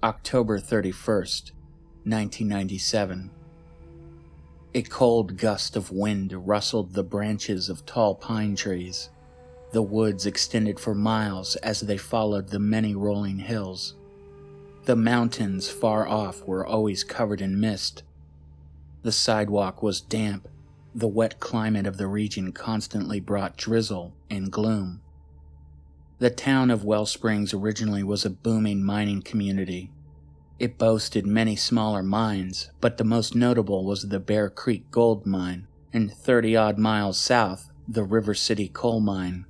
October 31st, 1997. A cold gust of wind rustled the branches of tall pine trees. The woods extended for miles as they followed the many rolling hills. The mountains far off were always covered in mist. The sidewalk was damp. The wet climate of the region constantly brought drizzle and gloom. The town of Wellsprings originally was a booming mining community. It boasted many smaller mines, but the most notable was the Bear Creek Gold Mine, and 30-odd miles south, the River City Coal Mine.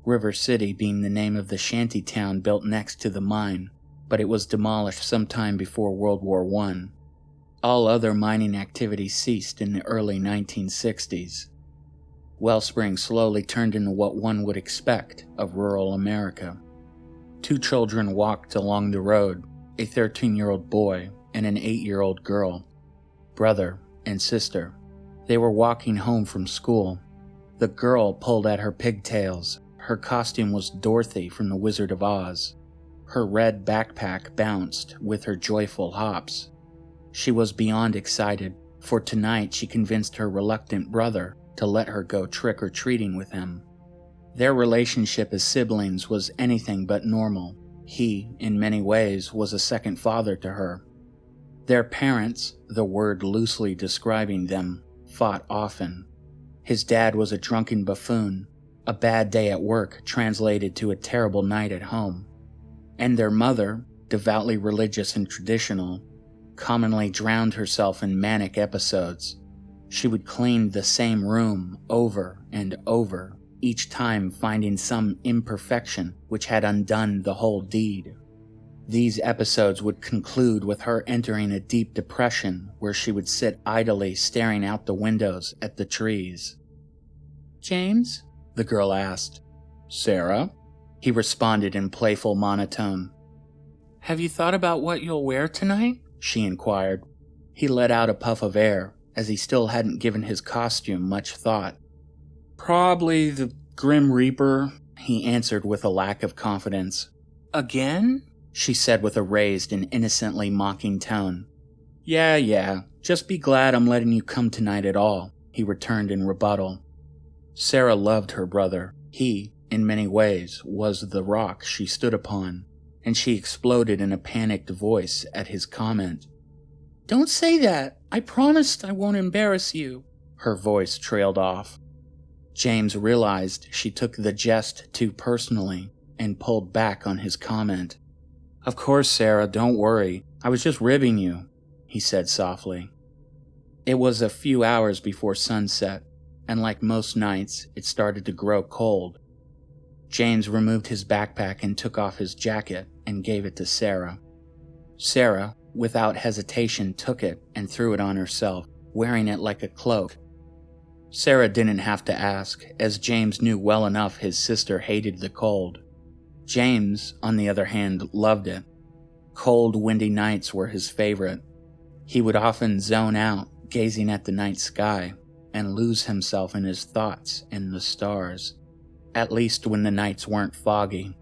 River City being the name of the shanty town built next to the mine, but it was demolished sometime before World War I. All other mining activity ceased in the early 1960s. Wellspring slowly turned into what one would expect of rural America. 2 children walked along the road, a 13-year-old boy and an 8-year-old girl, brother and sister. They were walking home from school. The girl pulled at her pigtails. Her costume was Dorothy from The Wizard of Oz. Her red backpack bounced with her joyful hops. She was beyond excited, for tonight she convinced her reluctant brother to let her go trick-or-treating with him. Their relationship as siblings was anything but normal. He, in many ways, was a second father to her. Their parents, the word loosely describing them, fought often. His dad was a drunken buffoon. A bad day at work translated to a terrible night at home. And their mother, devoutly religious and traditional, commonly drowned herself in manic episodes. She would clean the same room over and over, each time finding some imperfection which had undone the whole deed. These episodes would conclude with her entering a deep depression where she would sit idly staring out the windows at the trees. "James?" the girl asked. "Sarah?" he responded in playful monotone. "Have you thought about what you'll wear tonight?" she inquired. He let out a puff of air, as he still hadn't given his costume much thought. "Probably the Grim Reaper," he answered with a lack of confidence. "Again?" she said with a raised and innocently mocking tone. Yeah, just be glad I'm letting you come tonight at all," he returned in rebuttal. Sarah loved her brother. He, in many ways, was the rock she stood upon, and she exploded in a panicked voice at his comment. "Don't say that! I promised I won't embarrass you." Her voice trailed off. James realized she took the jest too personally and pulled back on his comment. "Of course, Sarah, don't worry. I was just ribbing you," he said softly. It was a few hours before sunset, and like most nights, it started to grow cold. James removed his backpack and took off his jacket and gave it to Sarah. Sarah, without hesitation, took it and threw it on herself, wearing it like a cloak. Sarah didn't have to ask, as James knew well enough his sister hated the cold. James, on the other hand, loved it. Cold, windy nights were his favorite. He would often zone out, gazing at the night sky, and lose himself in his thoughts and the stars, at least when the nights weren't foggy.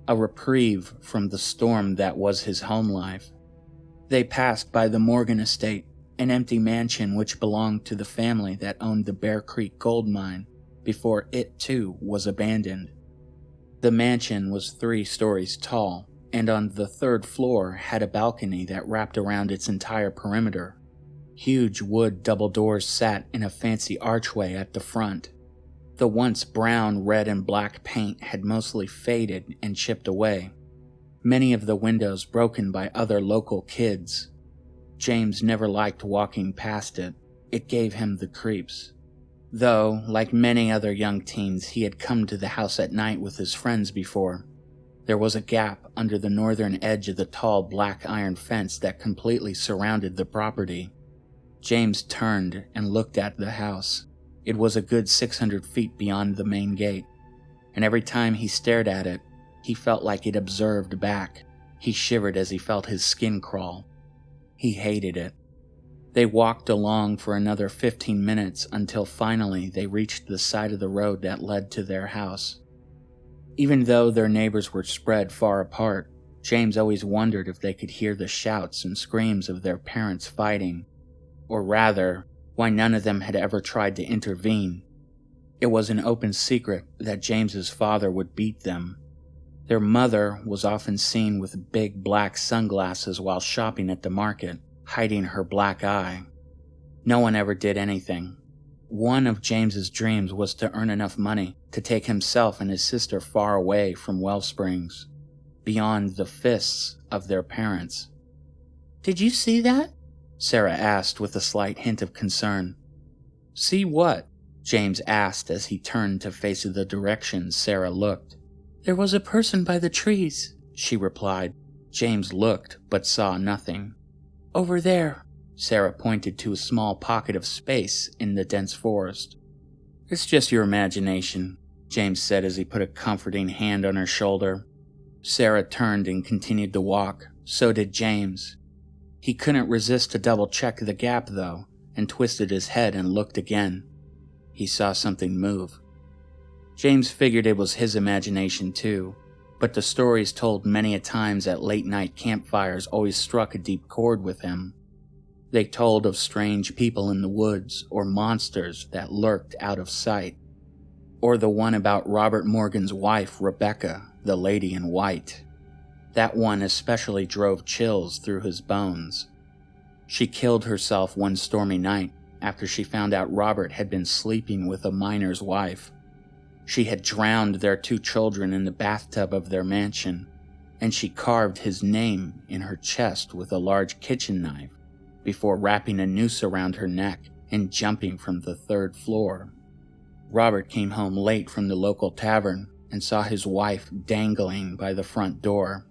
A reprieve from the storm that was his home life. They passed by the Morgan estate, an empty mansion which belonged to the family that owned the Bear Creek Gold Mine, before it too was abandoned. The mansion was 3 stories tall, and on the 3rd floor had a balcony that wrapped around its entire perimeter. Huge wood double doors sat in a fancy archway at the front. The once brown, red, and black paint had mostly faded and chipped away, many of the windows broken by other local kids. James never liked walking past it. It gave him the creeps. Though, like many other young teens, he had come to the house at night with his friends before. There was a gap under the northern edge of the tall black iron fence that completely surrounded the property. James turned and looked at the house. It was a good 600 feet beyond the main gate, and every time he stared at it, he felt like it observed back. He shivered as he felt his skin crawl. He hated it. They walked along for another 15 minutes until finally they reached the side of the road that led to their house. Even though their neighbors were spread far apart, James always wondered if they could hear the shouts and screams of their parents fighting, or rather, why none of them had ever tried to intervene. It was an open secret that James's father would beat them. Their mother was often seen with big black sunglasses while shopping at the market, hiding her black eye. No one ever did anything. One of James's dreams was to earn enough money to take himself and his sister far away from Wellsprings, beyond the fists of their parents. "Did you see that?" Sarah asked with a slight hint of concern. "See what?" James asked as he turned to face the direction Sarah looked. "There was a person by the trees," she replied. James looked, but saw nothing. "Over there." Sarah pointed to a small pocket of space in the dense forest. "It's just your imagination," James said as he put a comforting hand on her shoulder. Sarah turned and continued to walk. So did James. He couldn't resist to double-check the gap, though, and twisted his head and looked again. He saw something move. James figured it was his imagination too, but the stories told many a times at late-night campfires always struck a deep chord with him. They told of strange people in the woods or monsters that lurked out of sight. Or the one about Robert Morgan's wife, Rebecca, the lady in white. That one especially drove chills through his bones. She killed herself one stormy night after she found out Robert had been sleeping with a miner's wife. She had drowned their 2 children in the bathtub of their mansion, and she carved his name in her chest with a large kitchen knife before wrapping a noose around her neck and jumping from the 3rd floor. Robert came home late from the local tavern and saw his wife dangling by the front door.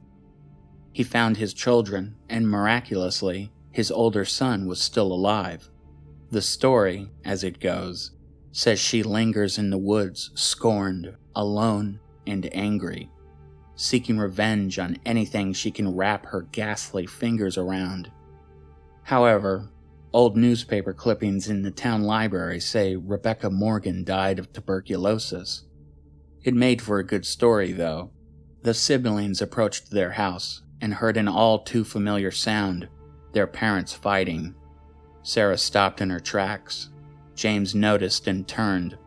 He found his children, and miraculously, his older son was still alive. The story, as it goes, says she lingers in the woods, scorned, alone, and angry, seeking revenge on anything she can wrap her ghastly fingers around. However, old newspaper clippings in the town library say Rebecca Morgan died of tuberculosis. It made for a good story, though. The siblings approached their house and heard an all too familiar sound, their parents fighting. Sarah stopped in her tracks. James noticed and turned.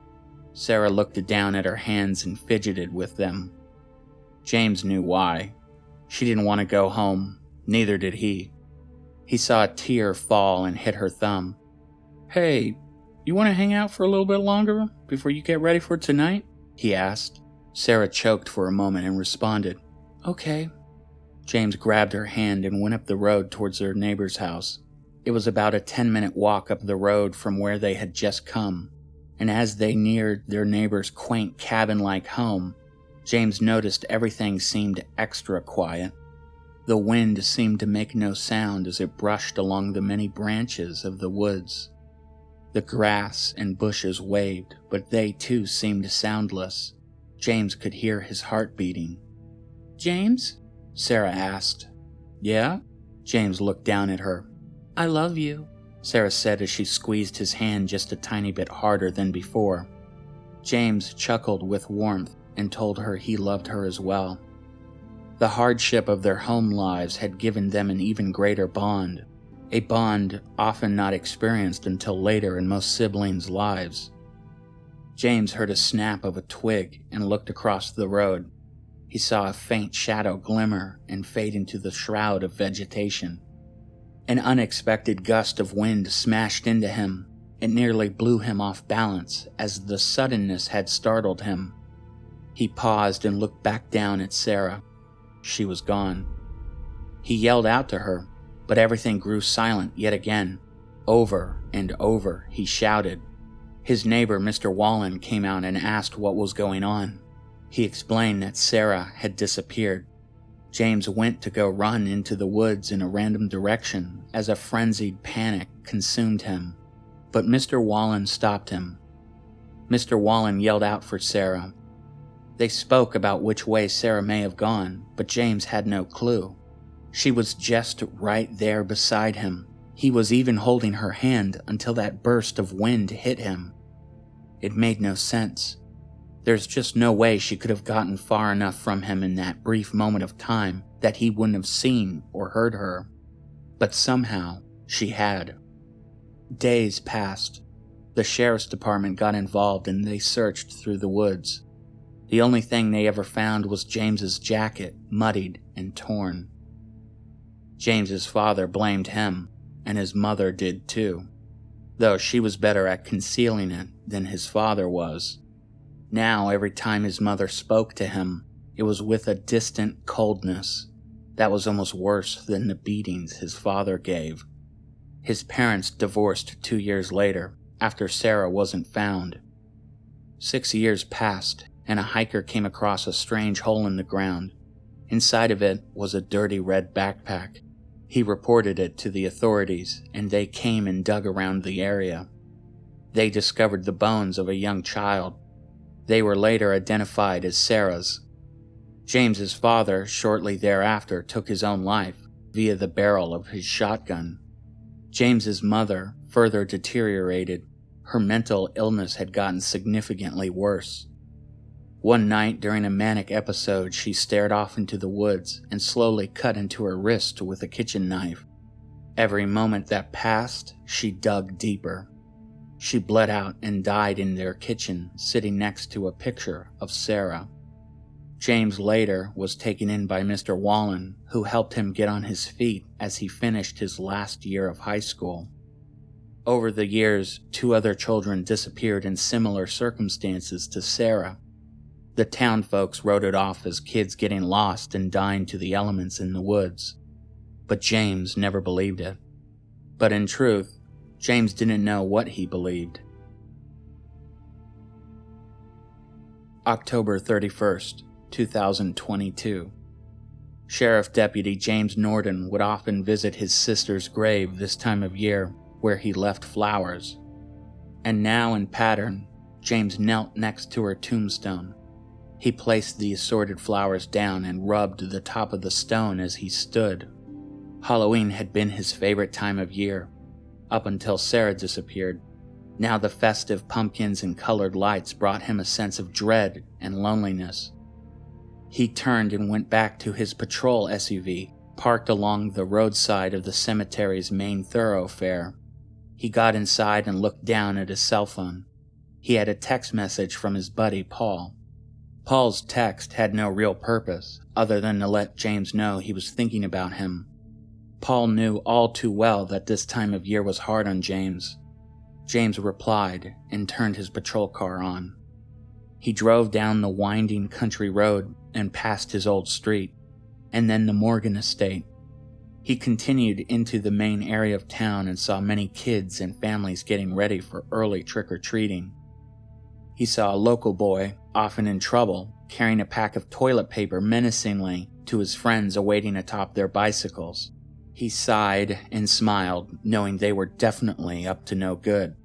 Sarah looked down at her hands and fidgeted with them. James knew why. She didn't want to go home. Neither did he. He saw a tear fall and hit her thumb. "Hey, you want to hang out for a little bit longer before you get ready for tonight?" he asked. Sarah choked for a moment and responded, "Okay." James grabbed her hand and went up the road towards their neighbor's house. It was about a 10-minute walk up the road from where they had just come, and as they neared their neighbor's quaint cabin-like home, James noticed everything seemed extra quiet. The wind seemed to make no sound as it brushed along the many branches of the woods. The grass and bushes waved, but they too seemed soundless. James could hear his heart beating. "James?" Sarah asked. "Yeah?" James looked down at her. "I love you," Sarah said as she squeezed his hand just a tiny bit harder than before. James chuckled with warmth and told her he loved her as well. The hardship of their home lives had given them an even greater bond, a bond often not experienced until later in most siblings' lives. James heard a snap of a twig and looked across the road. He saw a faint shadow glimmer and fade into the shroud of vegetation. An unexpected gust of wind smashed into him. It nearly blew him off balance, as the suddenness had startled him. He paused and looked back down at Sarah. She was gone. He yelled out to her, but everything grew silent yet again. Over and over, he shouted. His neighbor, Mr. Wallen, came out and asked what was going on. He explained that Sarah had disappeared. James went to go run into the woods in a random direction as a frenzied panic consumed him, but Mr. Wallen stopped him. Mr. Wallen yelled out for Sarah. They spoke about which way Sarah may have gone, but James had no clue. She was just right there beside him. He was even holding her hand until that burst of wind hit him. It made no sense. There's just no way she could have gotten far enough from him in that brief moment of time that he wouldn't have seen or heard her. But somehow, she had. Days passed. The sheriff's department got involved and they searched through the woods. The only thing they ever found was James's jacket, muddied and torn. James's father blamed him, and his mother did too, though she was better at concealing it than his father was. Now, every time his mother spoke to him, it was with a distant coldness that was almost worse than the beatings his father gave. His parents divorced 2 years later, after Sarah wasn't found. 6 years passed, and a hiker came across a strange hole in the ground. Inside of it was a dirty red backpack. He reported it to the authorities, and they came and dug around the area. They discovered the bones of a young child. They were later identified as Sarah's. James's father, shortly thereafter, took his own life via the barrel of his shotgun. James's mother further deteriorated. Her mental illness had gotten significantly worse. One night during a manic episode, she stared off into the woods and slowly cut into her wrist with a kitchen knife. Every moment that passed, she dug deeper. She bled out and died in their kitchen, sitting next to a picture of Sarah. James later was taken in by Mr. Wallen, who helped him get on his feet as he finished his last year of high school. Over the years, 2 other children disappeared in similar circumstances to Sarah. The town folks wrote it off as kids getting lost and dying to the elements in the woods. But James never believed it. But in truth, James didn't know what he believed. October 31st, 2022. Sheriff Deputy James Norton would often visit his sister's grave this time of year, where he left flowers. And now in pattern, James knelt next to her tombstone. He placed the assorted flowers down and rubbed the top of the stone as he stood. Halloween had been his favorite time of year, up until Sarah disappeared. Now the festive pumpkins and colored lights brought him a sense of dread and loneliness. He turned and went back to his patrol SUV, parked along the roadside of the cemetery's main thoroughfare. He got inside and looked down at his cell phone. He had a text message from his buddy Paul. Paul's text had no real purpose, other than to let James know he was thinking about him. Paul knew all too well that this time of year was hard on James. James replied and turned his patrol car on. He drove down the winding country road and past his old street, and then the Morgan estate. He continued into the main area of town and saw many kids and families getting ready for early trick-or-treating. He saw a local boy, often in trouble, carrying a pack of toilet paper menacingly to his friends awaiting atop their bicycles. He sighed and smiled, knowing they were definitely up to no good.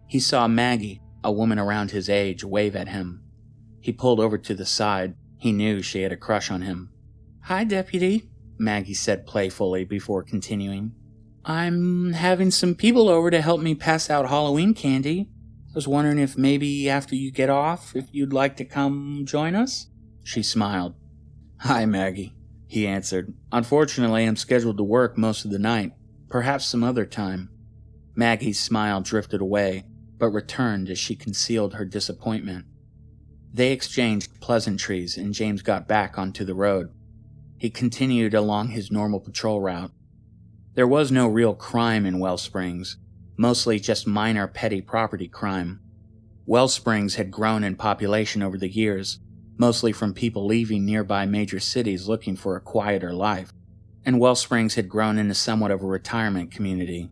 He saw Maggie, a woman around his age, wave at him. He pulled over to the side. He knew she had a crush on him. "Hi, Deputy," Maggie said playfully before continuing. "I'm having some people over to help me pass out Halloween candy. I was wondering if maybe after you get off, if you'd like to come join us?" She smiled. "Hi, Maggie," he answered. "Unfortunately, I'm scheduled to work most of the night. Perhaps some other time." Maggie's smile drifted away, but returned as she concealed her disappointment. They exchanged pleasantries, and James got back onto the road. He continued along his normal patrol route. There was no real crime in Wellsprings, mostly just minor petty property crime. Wellsprings had grown in population over the years, mostly from people leaving nearby major cities looking for a quieter life, and Wellsprings had grown into somewhat of a retirement community.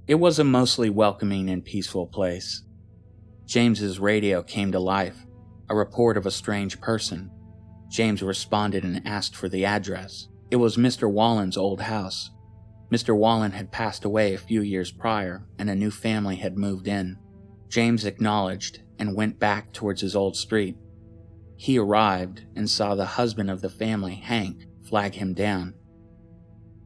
It was a mostly welcoming and peaceful place. James's radio came to life, a report of a strange person. James responded and asked for the address. It was Mr. Wallen's old house. Mr. Wallen had passed away a few years prior, and a new family had moved in. James acknowledged and went back towards his old street. He arrived and saw the husband of the family, Hank, flag him down.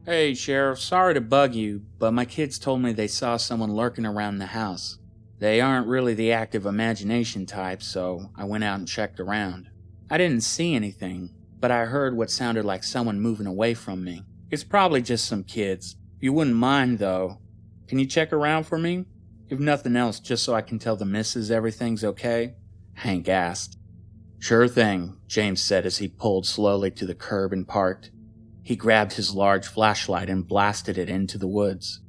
"Hey, Sheriff, sorry to bug you, but my kids told me they saw someone lurking around the house. They aren't really the active imagination type, so I went out and checked around. I didn't see anything, but I heard what sounded like someone moving away from me. It's probably just some kids. If you wouldn't mind, though, can you check around for me? If nothing else, just so I can tell the missus everything's okay?" Hank asked. "Sure thing," James said as he pulled slowly to the curb and parked. He grabbed his large flashlight and blasted it into the woods.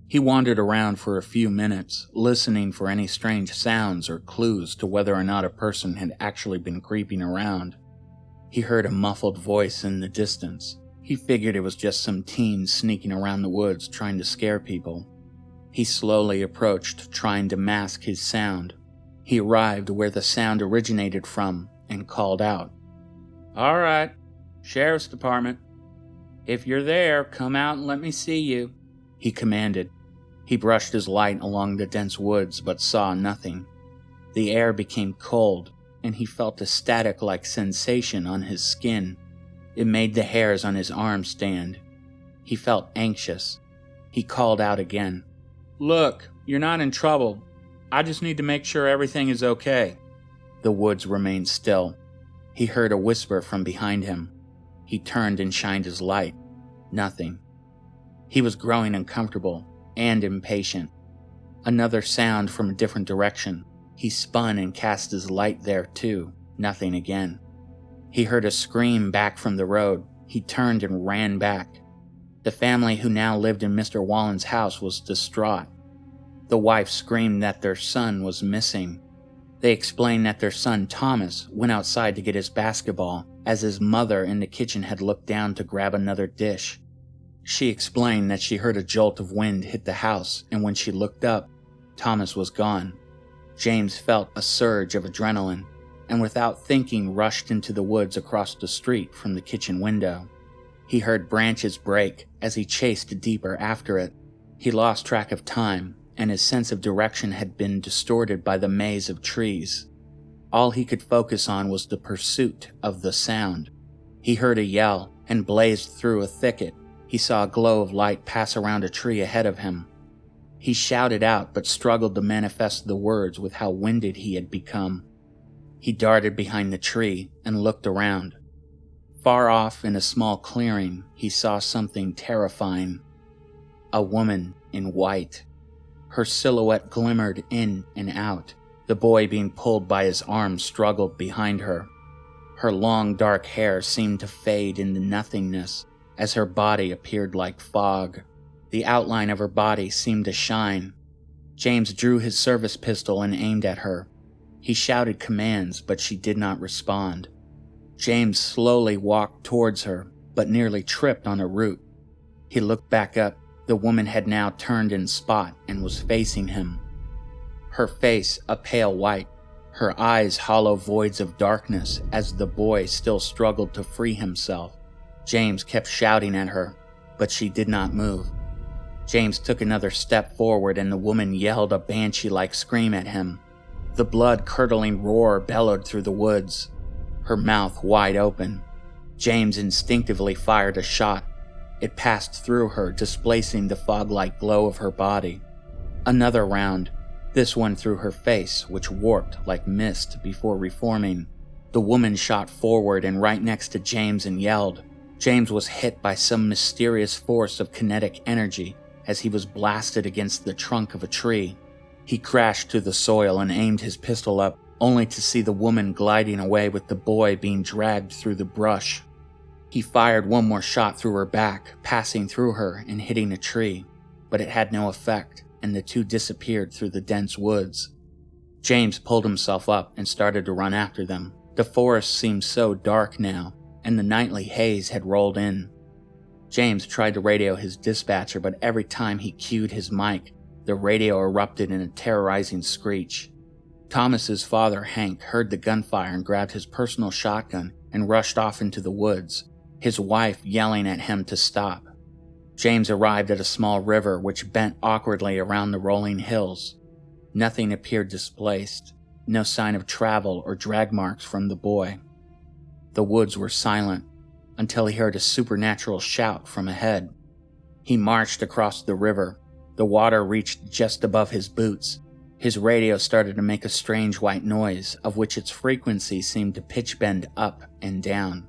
He wandered around for a few minutes, listening for any strange sounds or clues to whether or not a person had actually been creeping around. He heard a muffled voice in the distance. He figured it was just some teen sneaking around the woods trying to scare people. He slowly approached, trying to mask his sound. He arrived where the sound originated from and called out, "All right, Sheriff's Department. If you're there, come out and let me see you," he commanded. He brushed his light along the dense woods but saw nothing. The air became cold, and he felt a static-like sensation on his skin. It made the hairs on his arms stand. He felt anxious. He called out again, "Look, you're not in trouble. I just need to make sure everything is okay." The woods remained still. He heard a whisper from behind him. He turned and shined his light. Nothing. He was growing uncomfortable and impatient. Another sound from a different direction. He spun and cast his light there too. Nothing again. He heard a scream back from the road. He turned and ran back. The family who now lived in Mr. Wallen's house was distraught. The wife screamed that their son was missing. They explained that their son Thomas went outside to get his basketball, as his mother in the kitchen had looked down to grab another dish. She explained that she heard a jolt of wind hit the house, and when she looked up, Thomas was gone. James felt a surge of adrenaline, and without thinking rushed into the woods across the street from the kitchen window. He heard branches break as he chased deeper after it. He lost track of time, and his sense of direction had been distorted by the maze of trees. All he could focus on was the pursuit of the sound. He heard a yell and blazed through a thicket. He saw a glow of light pass around a tree ahead of him. He shouted out but struggled to manifest the words with how winded he had become. He darted behind the tree and looked around. Far off in a small clearing, he saw something terrifying. A woman in white. Her silhouette glimmered in and out. The boy being pulled by his arm struggled behind her. Her long dark hair seemed to fade into nothingness as her body appeared like fog. The outline of her body seemed to shine. James drew his service pistol and aimed at her. He shouted commands, but she did not respond. James slowly walked towards her, but nearly tripped on a root. He looked back up. The woman had now turned in spot and was facing him. Her face a pale white, her eyes hollow voids of darkness as the boy still struggled to free himself. James kept shouting at her, but she did not move. James took another step forward and the woman yelled a banshee-like scream at him. The blood-curdling roar bellowed through the woods, her mouth wide open. James instinctively fired a shot. It passed through her, displacing the fog-like glow of her body. Another round, this one through her face, which warped like mist before reforming. The woman shot forward and right next to James and yelled. James was hit by some mysterious force of kinetic energy as he was blasted against the trunk of a tree. He crashed to the soil and aimed his pistol up, only to see the woman gliding away with the boy being dragged through the brush. He fired one more shot through her back, passing through her and hitting a tree, but it had no effect, and the two disappeared through the dense woods. James pulled himself up and started to run after them. The forest seemed so dark now, and the nightly haze had rolled in. James tried to radio his dispatcher, but every time he cued his mic, the radio erupted in a terrorizing screech. Thomas's father, Hank, heard the gunfire and grabbed his personal shotgun and rushed off into the woods, his wife yelling at him to stop. James arrived at a small river which bent awkwardly around the rolling hills. Nothing appeared displaced, no sign of travel or drag marks from the boy. The woods were silent until he heard a supernatural shout from ahead. He marched across the river. The water reached just above his boots. His radio started to make a strange white noise, of which its frequency seemed to pitch bend up and down.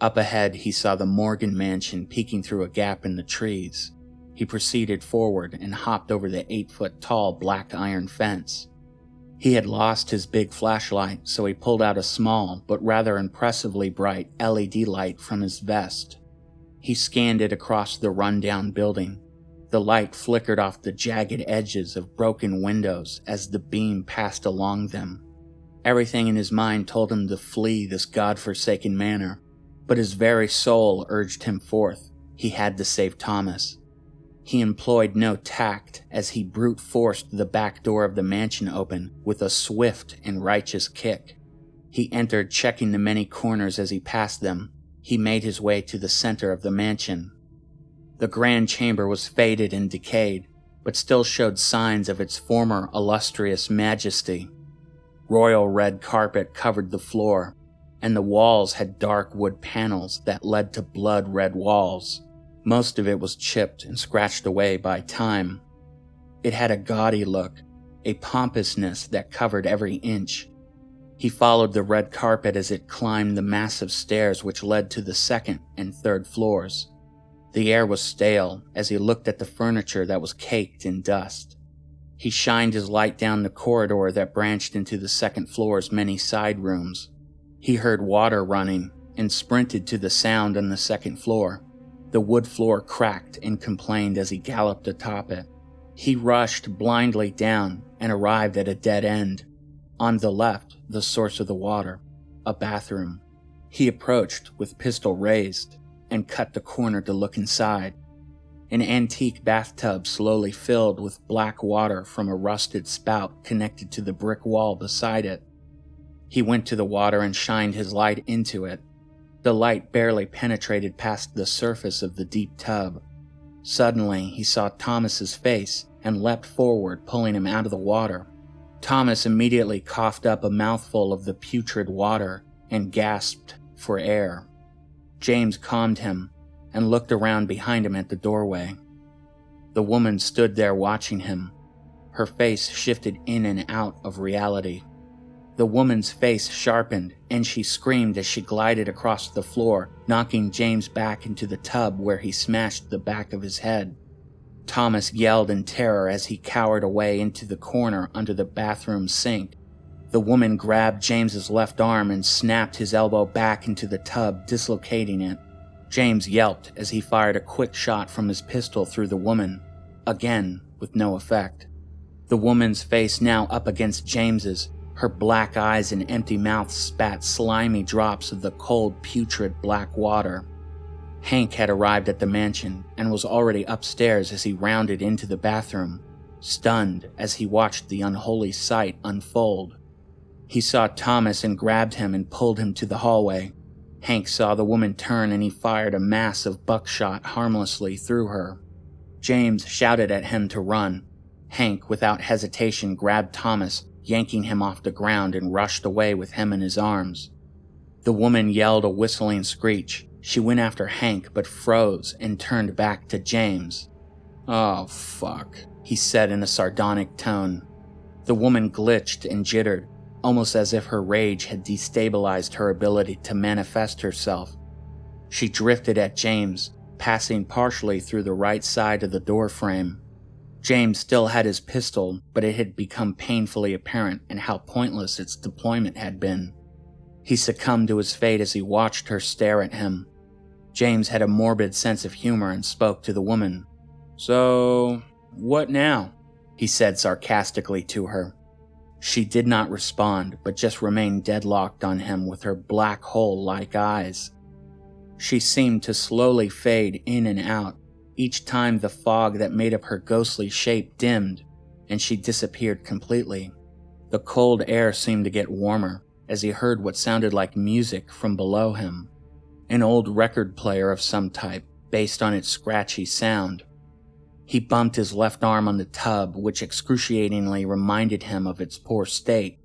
Up ahead, he saw the Morgan mansion peeking through a gap in the trees. He proceeded forward and hopped over the 8-foot-tall black iron fence. He had lost his big flashlight, so he pulled out a small but rather impressively bright LED light from his vest. He scanned it across the rundown building. The light flickered off the jagged edges of broken windows as the beam passed along them. Everything in his mind told him to flee this godforsaken manor, but his very soul urged him forth. He had to save Thomas. He employed no tact as he brute forced the back door of the mansion open with a swift and righteous kick. He entered, checking the many corners as he passed them. He made his way to the center of the mansion. The grand chamber was faded and decayed, but still showed signs of its former illustrious majesty. Royal red carpet covered the floor, and the walls had dark wood panels that led to blood-red walls. Most of it was chipped and scratched away by time. It had a gaudy look, a pompousness that covered every inch. He followed the red carpet as it climbed the massive stairs which led to the second and third floors. The air was stale as he looked at the furniture that was caked in dust. He shined his light down the corridor that branched into the second floor's many side rooms. He heard water running and sprinted to the sound on the second floor. The wood floor cracked and complained as he galloped atop it. He rushed blindly down and arrived at a dead end. On the left, the source of the water, a bathroom. He approached with pistol raised and cut the corner to look inside. An antique bathtub slowly filled with black water from a rusted spout connected to the brick wall beside it. He went to the water and shined his light into it. The light barely penetrated past the surface of the deep tub. Suddenly, he saw Thomas's face and leapt forward, pulling him out of the water. Thomas immediately coughed up a mouthful of the putrid water and gasped for air. James calmed him and looked around behind him at the doorway. The woman stood there watching him. Her face shifted in and out of reality. The woman's face sharpened, and she screamed as she glided across the floor, knocking James back into the tub where he smashed the back of his head. Thomas yelled in terror as he cowered away into the corner under the bathroom sink. The woman grabbed James's left arm and snapped his elbow back into the tub, dislocating it. James yelped as he fired a quick shot from his pistol through the woman, again with no effect. The woman's face now up against James's. Her black eyes and empty mouth spat slimy drops of the cold, putrid black water. Hank had arrived at the mansion and was already upstairs as he rounded into the bathroom, stunned as he watched the unholy sight unfold. He saw Thomas and grabbed him and pulled him to the hallway. Hank saw the woman turn and he fired a mass of buckshot harmlessly through her. James shouted at him to run. Hank, without hesitation, grabbed Thomas, yanking him off the ground, and rushed away with him in his arms. The woman yelled a whistling screech. She went after Hank but froze and turned back to James. "Oh, fuck," he said in a sardonic tone. The woman glitched and jittered, almost as if her rage had destabilized her ability to manifest herself. She drifted at James, passing partially through the right side of the door frame. James still had his pistol, but it had become painfully apparent and how pointless its deployment had been. He succumbed to his fate as he watched her stare at him. James had a morbid sense of humor and spoke to the woman. "So, what now?" he said sarcastically to her. She did not respond, but just remained deadlocked on him with her black hole-like eyes. She seemed to slowly fade in and out, each time the fog that made up her ghostly shape dimmed, and she disappeared completely. The cold air seemed to get warmer as he heard what sounded like music from below him, an old record player of some type based on its scratchy sound. He bumped his left arm on the tub, which excruciatingly reminded him of its poor state.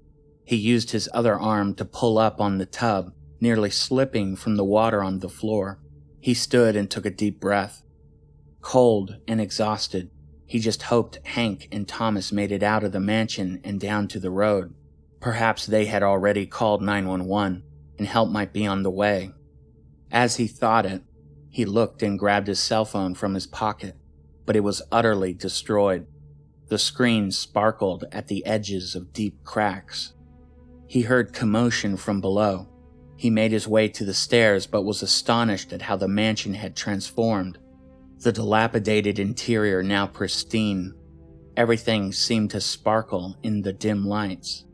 He used his other arm to pull up on the tub, nearly slipping from the water on the floor. He stood and took a deep breath. Cold and exhausted, He just hoped Hank and Thomas made it out of the mansion and down to the road. Perhaps they had already called 911, and help might be on the way. As he thought it, he looked and grabbed his cell phone from his pocket, but it was utterly destroyed. The screen sparkled at the edges of deep cracks. He heard commotion from below. He made his way to the stairs, but was astonished at how the mansion had transformed. The dilapidated interior now pristine. Everything seemed to sparkle in the dim lights.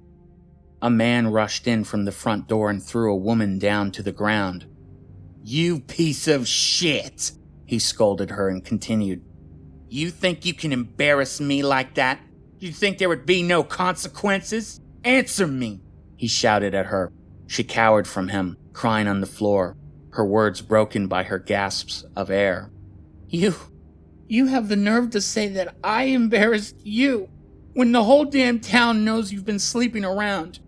A man rushed in from the front door and threw a woman down to the ground. "You piece of shit!" he scolded her and continued. "You think you can embarrass me like that? You think there would be no consequences? Answer me!" he shouted at her. She cowered from him, crying on the floor, her words broken by her gasps of air. You have the nerve to say that I embarrassed you, when the whole damn town knows you've been sleeping around,"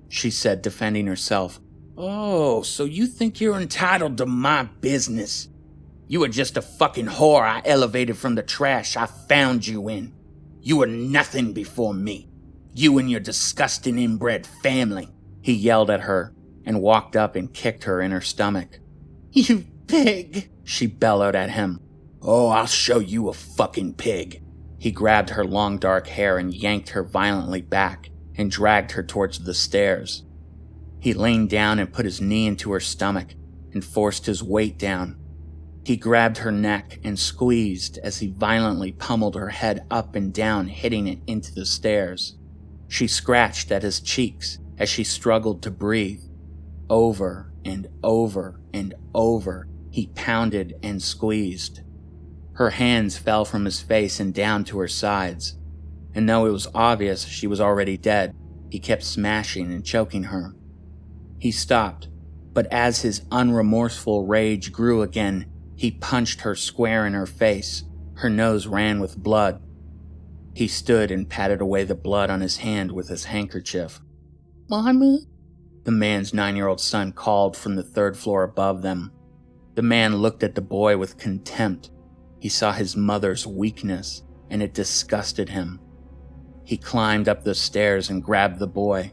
she said, defending herself. "Oh, so you think you're entitled to my business? You were just a fucking whore I elevated from the trash I found you in. You were nothing before me. You and your disgusting inbred family," he yelled at her and walked up and kicked her in her stomach. "You pig," she bellowed at him. "Oh, I'll show you a fucking pig." He grabbed her long dark hair and yanked her violently back and dragged her towards the stairs. He leaned down and put his knee into her stomach and forced his weight down. He grabbed her neck and squeezed as he violently pummeled her head up and down, hitting it into the stairs. She scratched at his cheeks as she struggled to breathe. Over and over and over, he pounded and squeezed. Her hands fell from his face and down to her sides, and though it was obvious she was already dead, he kept smashing and choking her. He stopped, but as his unremorseful rage grew again, he punched her square in her face. Her nose ran with blood. He stood and patted away the blood on his hand with his handkerchief. "Mama?" the man's 9-year-old son called from the 3rd floor above them. The man looked at the boy with contempt. He saw his mother's weakness, and it disgusted him. He climbed up the stairs and grabbed the boy.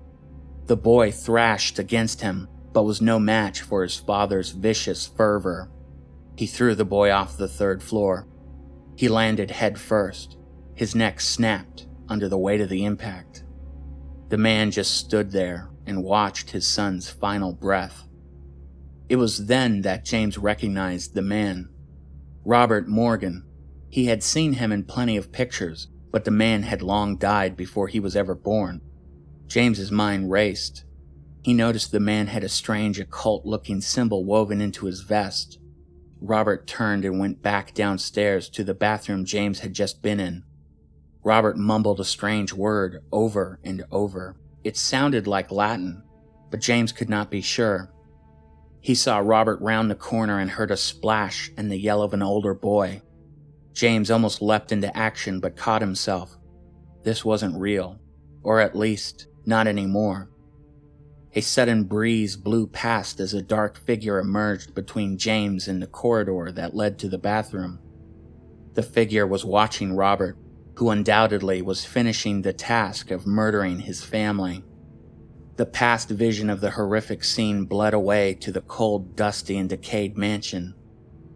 The boy thrashed against him, but was no match for his father's vicious fervor. He threw the boy off the 3rd floor. He landed head first. His neck snapped under the weight of the impact. The man just stood there and watched his son's final breath. It was then that James recognized the man. Robert Morgan. He had seen him in plenty of pictures, but the man had long died before he was ever born. James's mind raced. He noticed the man had a strange occult-looking symbol woven into his vest. Robert turned and went back downstairs to the bathroom James had just been in. Robert mumbled a strange word over and over. It sounded like Latin, but James could not be sure. He saw Robert round the corner and heard a splash and the yell of an older boy. James almost leapt into action but caught himself. This wasn't real, or at least, not anymore. A sudden breeze blew past as a dark figure emerged between James and the corridor that led to the bathroom. The figure was watching Robert, who undoubtedly was finishing the task of murdering his family. The past vision of the horrific scene bled away to the cold, dusty, and decayed mansion.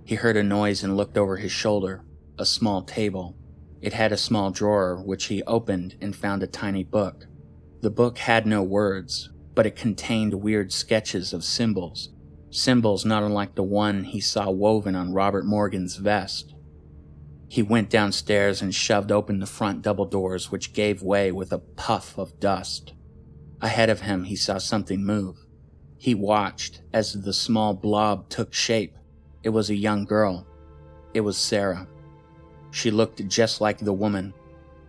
He heard a noise and looked over his shoulder. A small table. It had a small drawer, which he opened and found a tiny book. The book had no words, but it contained weird sketches of symbols. Symbols not unlike the one he saw woven on Robert Morgan's vest. He went downstairs and shoved open the front double doors, which gave way with a puff of dust. Ahead of him, he saw something move. He watched as the small blob took shape. It was a young girl. It was Sarah. She looked just like the woman.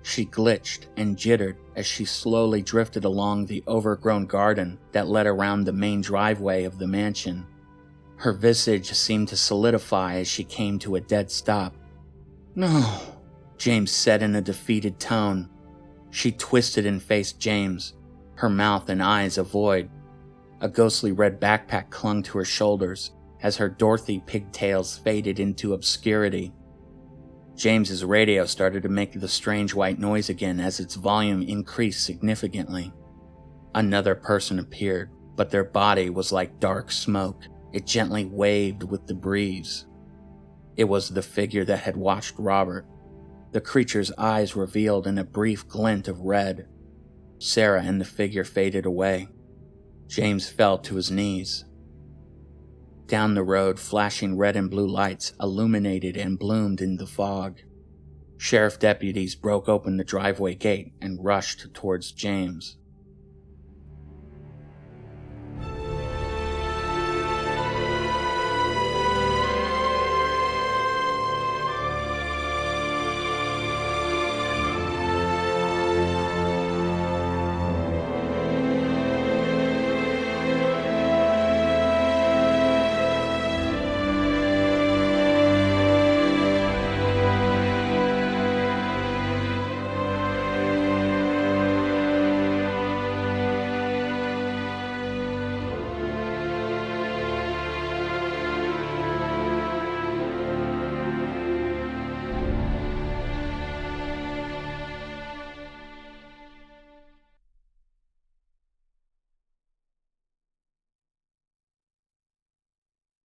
She glitched and jittered as she slowly drifted along the overgrown garden that led around the main driveway of the mansion. Her visage seemed to solidify as she came to a dead stop. "No," James said in a defeated tone. She twisted and faced James, her mouth and eyes a void. A ghostly red backpack clung to her shoulders as her Dorothy pigtails faded into obscurity. James's radio started to make the strange white noise again as its volume increased significantly. Another person appeared, but their body was like dark smoke. It gently waved with the breeze. It was the figure that had watched Robert. The creature's eyes revealed in a brief glint of red. Sarah and the figure faded away. James fell to his knees. Down the road, flashing red and blue lights illuminated and bloomed in the fog. Sheriff deputies broke open the driveway gate and rushed towards James.